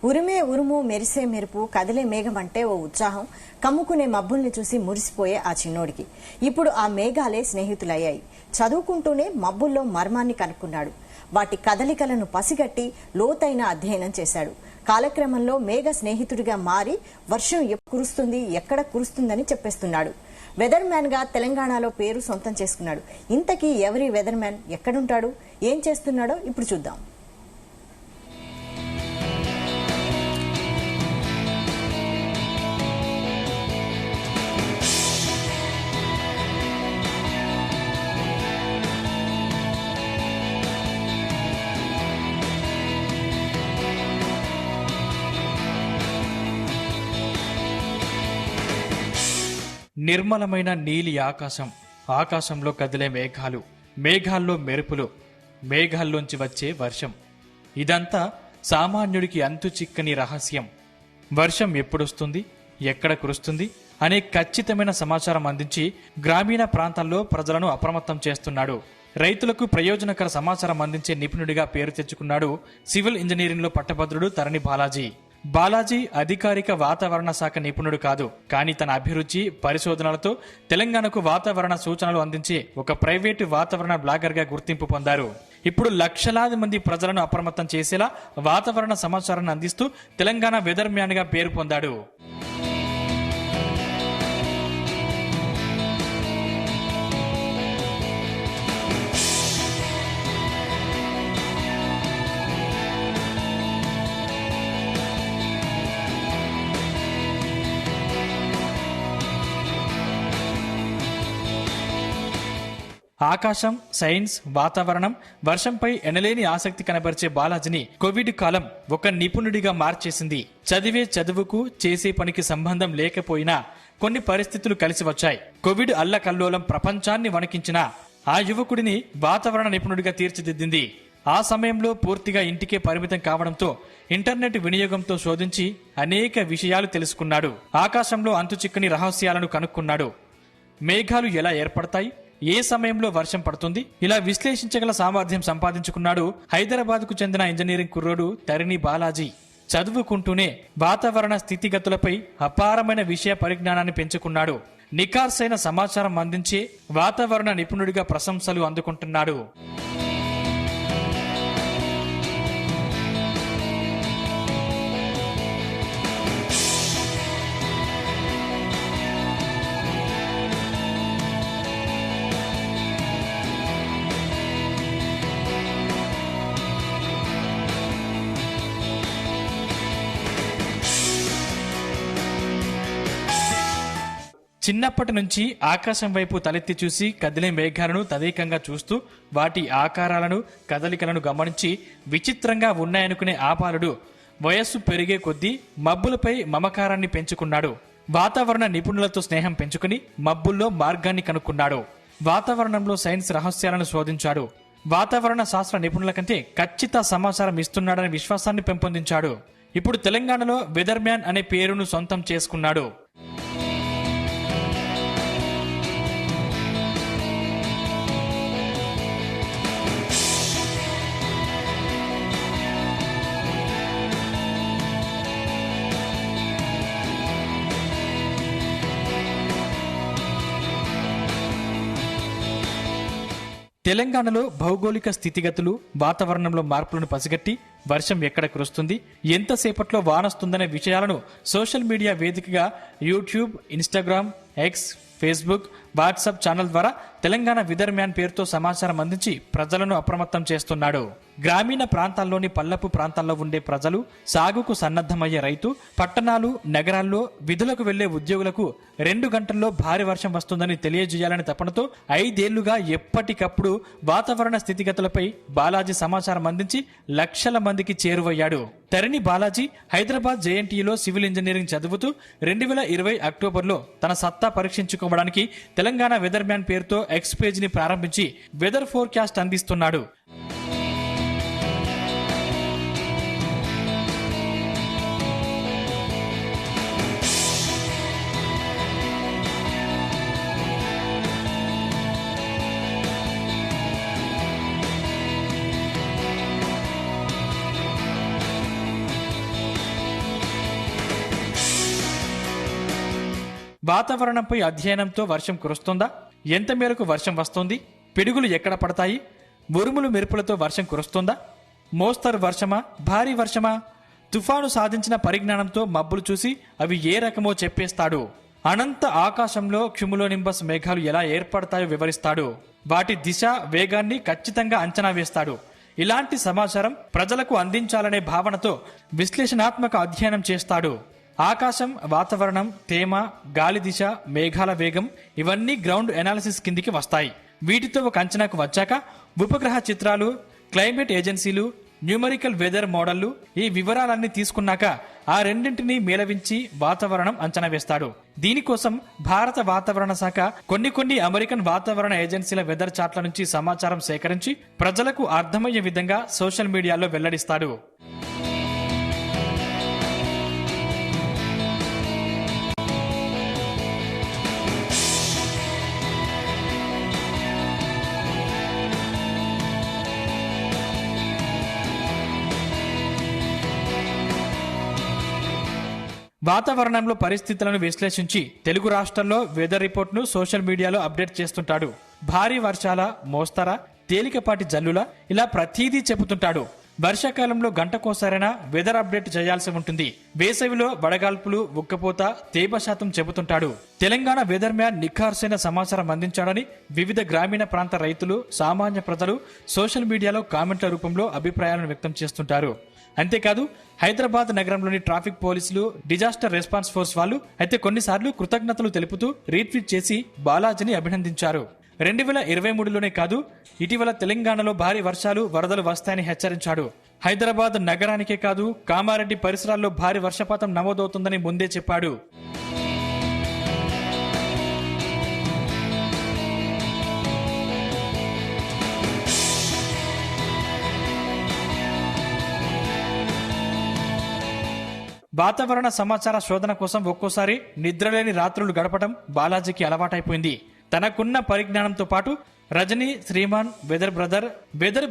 ఉరిమే ఉరుము మెరిసే మెరుపు కదిలే మేఘం అంటే ఓ ఉత్సాహం. కమ్ముకునే మబ్బుల్ని చూసి మురిసిపోయే ఆ చిన్నోడికి ఇప్పుడు ఆ మేఘాలే స్నేహితులయ్యాయి. చదువుకుంటూనే మబ్బుల్లో మర్మాన్ని కనుక్కున్నాడు. వాటి కదలికలను పసిగట్టి లోతైన అధ్యయనం చేశాడు. కాలక్రమంలో మేఘ స్నేహితుడిగా మారి వర్షం ఎప్పుడు కురుస్తుంది, ఎక్కడ కురుస్తుందని చెప్పేస్తున్నాడు. వెదర్ మ్యాన్ గా తెలంగాణలో పేరు సొంతం చేసుకున్నాడు. ఇంతకీ ఎవరి వెదర్ మ్యాన్, ఎక్కడుంటాడు, ఏం చేస్తున్నాడో ఇప్పుడు చూద్దాం. నిర్మలమైన నీలి ఆకాశం, ఆకాశంలో కదిలే మేఘాలు, మేఘాల్లో మెరుపులు, మేఘాల్లోంచి వచ్చే వర్షం. ఇదంతా సామాన్యుడికి అంతు చిక్కని రహస్యం. వర్షం ఎప్పుడొస్తుంది, ఎక్కడ కురుస్తుంది అనే ఖచ్చితమైన సమాచారం అందించి గ్రామీణ ప్రాంతాల్లో ప్రజలను అప్రమత్తం చేస్తున్నాడు. రైతులకు ప్రయోజనకర సమాచారం అందించే నిపుణుడిగా పేరు తెచ్చుకున్నాడు సివిల్ ఇంజనీరింగ్లో పట్టభద్రుడు తరణి బాలాజీ. బాలాజీ అధికారిక వాతావరణ శాఖ నిపుణుడు కాదు, కానీ తన అభిరుచి, పరిశోధనలతో తెలంగాణకు వాతావరణ సూచనలు అందించి ఒక ప్రైవేటు వాతావరణ బ్లాగర్ గా గుర్తింపు పొందారు. ఇప్పుడు లక్షలాది మంది ప్రజలను అప్రమత్తం చేసేలా వాతావరణ సమాచారాన్ని అందిస్తూ తెలంగాణ వెదర్ మ్యాన్ గా పేరు పొందాడు. ఆకాశం, సైన్స్, వాతావరణం, వర్షంపై ఎనలేని ఆసక్తి కనబరిచే బాలాజీని కోవిడ్ కాలం ఒక నిపుణుడిగా మార్చేసింది. చదివే చదువుకు, చేసే పనికి సంబంధం లేకపోయినా కొన్ని పరిస్థితులు కలిసి వచ్చాయి. కోవిడ్ అల్లకల్లోలం ప్రపంచాన్ని వణికించిన ఆ యువకుడిని వాతావరణ నిపుణుడిగా తీర్చిదిద్దింది. ఆ సమయంలో పూర్తిగా ఇంటికే పరిమితం కావడంతో ఇంటర్నెట్ వినియోగంతో శోధించి అనేక విషయాలు తెలుసుకున్నాడు. ఆకాశంలో అంతుచిక్కని రహస్యాలను కనుక్కున్నాడు. మేఘాలు ఎలా ఏర్పడతాయి, ఏ సమయంలో వర్షం పడుతుంది, ఇలా విశ్లేషించగల సామర్థ్యం సంపాదించుకున్నాడు హైదరాబాద్ కు చెందిన ఇంజనీరింగ్ కుర్రోడు తరణి బాలాజీ. చదువుకుంటూనే వాతావరణ స్థితిగతులపై అపారమైన విషయ పరిజ్ఞానాన్ని పెంచుకున్నాడు. నిఖార్సైన సమాచారం అందించే వాతావరణ నిపుణుడిగా ప్రశంసలు అందుకుంటున్నాడు. చిన్నప్పటి నుంచి ఆకాశం వైపు తలెత్తి చూసి కదిలే మేఘాలను తదేకంగా చూస్తూ వాటి ఆకారాలను, కదలికలను గమనించి విచిత్రంగా ఉన్నాయనుకునే ఆ బాలుడు వయస్సు పెరిగే కొద్దీ మబ్బులపై మమకారాన్ని పెంచుకున్నాడు. వాతావరణ నిపుణులతో స్నేహం పెంచుకుని మబ్బుల్లో మార్గాన్ని కనుక్కున్నాడు. వాతావరణంలో సైన్స్ రహస్యాలను శోధించాడు. వాతావరణ శాస్త్ర నిపుణుల కంటే ఖచ్చిత సమాచారం ఇస్తున్నాడనే విశ్వాసాన్ని పెంపొందించాడు. ఇప్పుడు తెలంగాణలో వెదర్ మ్యాన్ అనే పేరును సొంతం చేసుకున్నాడు. తెలంగాణలో భౌగోళిక స్థితిగతులు, వాతావరణంలో మార్పులను పసిగట్టి వర్షం ఎక్కడ కురుస్తుంది, ఎంతసేపట్లో వానొస్తుందనే విషయాలను సోషల్ మీడియా వేదికగా YouTube, Instagram, X, Facebook, WhatsApp channel ద్వారా తెలంగాణ వెదర్ మ్యాన్ పేరుతో సమాచారం అందించి ప్రజలను అప్రమత్తం చేస్తున్నాడు. గ్రామీణ ప్రాంతాల్లోని పల్లపు ప్రాంతాల్లో ఉండే ప్రజలు, సాగుకు సన్నద్ధమయ్యే రైతు, పట్టణాలు, నగరాల్లో విధులకు వెళ్లే ఉద్యోగులకు 2 గంటల్లో భారీ వర్షం వస్తుందని తెలియజేయాలని తపనతో 5 ఏళ్లుగా ఎప్పటికప్పుడు వాతావరణ స్థితిగతులపై బాలాజీ సమాచారం అందించి లక్షల మందికి చేరువయ్యాడు. తరణి బాలాజీ హైదరాబాద్ జేఎన్టీయూలో సివిల్ ఇంజనీరింగ్ చదువుతూ 2020 అక్టోబర్లో తన సత్తా పరీక్షించుకోవడానికి తెలంగాణ వెదర్ మ్యాన్ పేరుతో ఎక్స్ పేజ్ ని ప్రారంభించి వెదర్ ఫోర్కాస్ట్ అందిస్తున్నాడు. వాతావరణంపై అధ్యయనంతో వర్షం కురుస్తుందా, ఎంత మేరకు వర్షం వస్తోంది, పిడుగులు ఎక్కడ పడతాయి, ఉరుములు మెరుపులతో వర్షం కురుస్తుందా, మోస్తరు వర్షమా, భారీ వర్షమా, తుఫాను సాధించిన పరిజ్ఞానంతో మబ్బులు చూసి అవి ఏ రకమో చెప్పేస్తాడు. అనంత ఆకాశంలో క్యుములోనింబస్ మేఘాలు ఎలా ఏర్పడతాయో వివరిస్తాడు. వాటి దిశ, వేగాన్ని ఖచ్చితంగా అంచనా వేస్తాడు. ఇలాంటి సమాచారం ప్రజలకు అందించాలనే భావనతో విశ్లేషణాత్మక అధ్యయనం చేస్తాడు. ఆకాశం, వాతావరణం, తేమ, గాలి దిశ, మేఘాల వేగం ఇవన్నీ గ్రౌండ్ ఎనాలిసిస్ కిందికి వస్తాయి. వీటితో ఒక అంచనాకు వచ్చాక ఉపగ్రహ చిత్రాలు, క్లైమేట్ ఏజెన్సీలు, న్యూమరికల్ వెదర్ మోడళ్లు ఈ వివరాలన్నీ తీసుకున్నాక ఆ రెండింటినీ మేళవించి వాతావరణం అంచనా వేస్తాడు. దీనికోసం భారత వాతావరణ శాఖ కొన్ని అమెరికన్ వాతావరణ ఏజెన్సీల వెదర్ చార్ట్ల నుంచి సమాచారం సేకరించి ప్రజలకు అర్థమయ్యే విధంగా సోషల్ మీడియాలో వెల్లడిస్తాడు. వాతావరణంలో పరిస్థితులను విశ్లేషించి తెలుగు రాష్ట్రాల్లో వెదర్ రిపోర్ట్ను సోషల్ మీడియాలో అప్డేట్ చేస్తుంటాడు. భారీ వర్షాల, మోస్తరా, తేలికపాటి జల్లుల ఇలా ప్రతిదీ చెబుతుంటాడు. వర్షాకాలంలో గంటకోసారైనా వెదర్ అప్డేట్ చేయాల్సి ఉంటుంది. వేసవిలో వడగాల్పులు, ఉక్కపోత, తేమ శాతం చెబుతుంటాడు. తెలంగాణ వెదర్ మ్యాన్ నిఖార్సైన సమాచారం అందించాడని వివిధ గ్రామీణ ప్రాంత రైతులు, సామాన్య ప్రజలు సోషల్ మీడియాలో కామెంట్ల రూపంలో అభిప్రాయాలను వ్యక్తం చేస్తుంటారు. అంతేకాదు హైదరాబాద్ నగరంలోని ట్రాఫిక్ పోలీసులు, డిజాస్టర్ రెస్పాన్స్ ఫోర్స్ వాళ్ళు అయితే కొన్నిసార్లు కృతజ్ఞతలు తెలుపుతూ రీట్వీట్ చేసి బాలాజీని అభినందించారు. 2023లోనే కాదు, ఇటీవల తెలంగాణలో భారీ వర్షాలు, వరదలు వస్తాయని హెచ్చరించాడు. హైదరాబాద్ నగరానికే కాదు, కామారెడ్డి పరిసరాల్లో భారీ వర్షపాతం నమోదవుతుందని ముందే చెప్పాడు. వాతావరణ సమాచార శోధన కోసం ఒక్కోసారి నిద్రలేని రాత్రులు గడపడం బాలాజీకి అలవాటైపోయింది. తనకున్న పరిజ్ఞానంతో పాటు రజనీ, శ్రీమాన్, వెదర్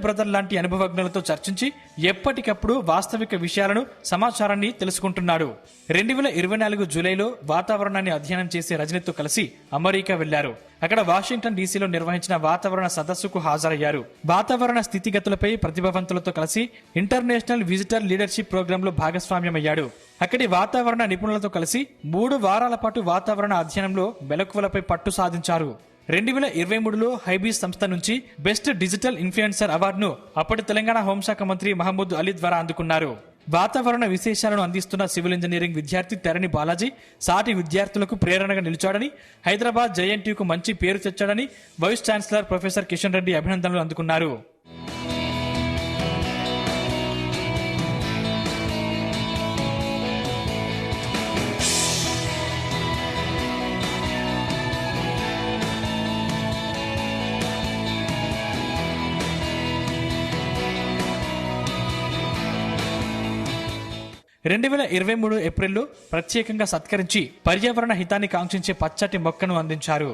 బ్రదర్ లాంటి అనుభవజ్ఞులతో చర్చించి ఎప్పటికప్పుడు వాస్తవిక విషయాలను, సమాచారాన్ని తెలుసుకుంటున్నాడు. 2024 జూలైలో వాతావరణాన్ని అధ్యయనం చేసే రజనీతో కలిసి అమెరికా వెళ్లారు. అక్కడ వాషింగ్టన్ డీసీలో నిర్వహించిన వాతావరణ సదస్సుకు హాజరయ్యారు. వాతావరణ స్థితిగతులపై ప్రతిభావంతులతో కలిసి ఇంటర్నేషనల్ విజిటర్ లీడర్షిప్ ప్రోగ్రాంలో భాగస్వామ్యమయ్యాడు. అక్కడి వాతావరణ నిపుణులతో కలిసి 3 వారాల పాటు వాతావరణ అధ్యయనంలో మెలకువలపై పట్టు సాధించారు. 2023లో హైబీస్ సంస్థ నుంచి బెస్ట్ డిజిటల్ ఇన్ఫ్లుయెన్సర్ అవార్డును అప్పటి తెలంగాణ హోంశాఖ మంత్రి మహమూద్ అలీ ద్వారా అందుకున్నారు. వాతావరణ విశేషాలను అందిస్తున్న సివిల్ ఇంజనీరింగ్ విద్యార్థి తెరని బాలాజీ సాటి విద్యార్థులకు ప్రేరణగా నిలిచాడని, హైదరాబాద్ జేఎన్టీయూకు మంచి పేరు తెచ్చాడని vice chancellor professor Kishan Reddy అభినందనలు అందుకున్నారు. ఏప్రిల్లో ప్రత్యేకంగా సత్కరించి పర్యావరణ హితాన్ని కాంక్షించే పచ్చటి మొక్కను అందించారు.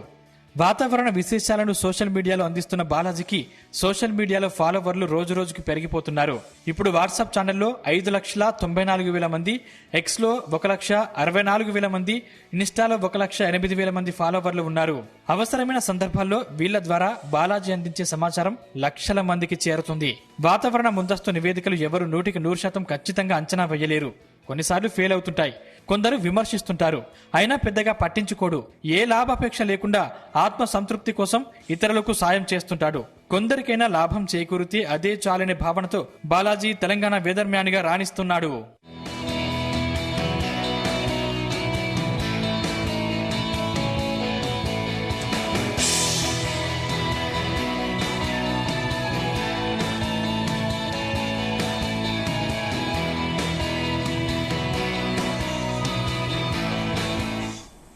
వాతావరణ విశేషాలను సోషల్ మీడియాలో అందిస్తున్న బాలాజీకి సోషల్ మీడియాలో ఫాలోవర్లు రోజురోజుకు పెరిగిపోతున్నారు. ఇప్పుడు వాట్సాప్ ఛానల్లో 5,94,000 మంది, ఎక్స్లో 1,64,000 మంది, ఇన్స్టాలో 1,08,000 మంది ఫాలోవర్లు ఉన్నారు. అవసరమైన సందర్భాల్లో వీళ్ల ద్వారా బాలాజీ అందించే సమాచారం లక్షల మందికి చేరుతుంది. వాతావరణ ముందస్తు నివేదికలు ఎవరు 100% ఖచ్చితంగా అంచనా వేయలేరు. కొన్నిసార్లు ఫెయిల్ అవుతుంటాయి. కొందరు విమర్శిస్తుంటారు. అయినా పెద్దగా పట్టించుకోడు. ఏ లాభాపేక్ష లేకుండా ఆత్మ సంతృప్తి కోసం ఇతరులకు సాయం చేస్తుంటాడు. కొందరికైనా లాభం చేకూరితే అదే చాలనే భావనతో బాలాజీ తెలంగాణ వెదర్ మ్యాన్ గా రాణిస్తున్నాడు.